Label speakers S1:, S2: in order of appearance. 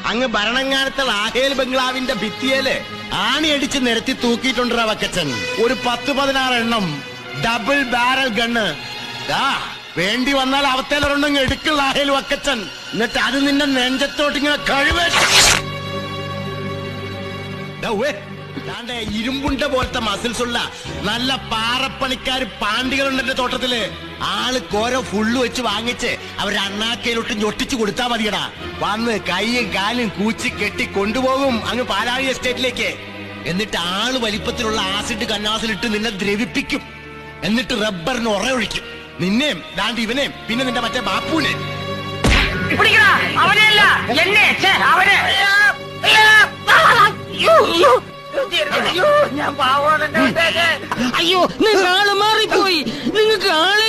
S1: അങ്ങ് ഭരണങ്ങാനത്തെ ലാഹേൽ ബംഗ്ലാവിന്റെ ഭിത്തിയേല് ആണിയടിച്ച് നിരത്തി തൂക്കിയിട്ടുണ്ടാ വക്കച്ചൻ. ഒരു 10-16 എണ്ണം ഡബിൾ ബാരൽ ഗണ്ണ്. വേണ്ടി വന്നാൽ അവത്തേലൊരെണ്ണം എടുക്കും ലാഹേൽ വക്കച്ചൻ. എന്നിട്ട് അത് നിന്റെ നെഞ്ചത്തോട്ടിങ്ങനെ കഴിവേ ഇരുമ്പുണ്ട പോലത്തെ മസിൽസ് ഉള്ള നല്ല പാറപ്പണിക്കാര് പാണ്ടികളുണ്ട് എന്റെ തോട്ടത്തില്. ആള് കോരോ ഫുള്ള് വെച്ച് വാങ്ങിച്ച് അവർ അണ്ണാക്കയിലോട്ട് ഞൊട്ടിച്ചു കൊടുത്താ മതിയടാ. വന്ന് കൈയും കാലും കൂച്ചി കെട്ടി കൊണ്ടുപോകും അങ്ങ് പാലാഴി എസ്റ്റേറ്റിലേക്ക്. എന്നിട്ട് ആള് വലിപ്പത്തിലുള്ള ആസിഡ് കന്നാസിലിട്ട് നിന്നെ ദ്രവിപ്പിക്കും. എന്നിട്ട് റബ്ബറിന് ഉറയൊഴിക്കും. നിന്നെയും ദാണ്ട് ഇവനെയും പിന്നെ നിന്റെ മറ്റേ ബാപ്പുവിനെ.
S2: അയ്യോ, നിങ്ങൾ ആള് മാറിപ്പോയി. നിങ്ങൾക്ക് ആള്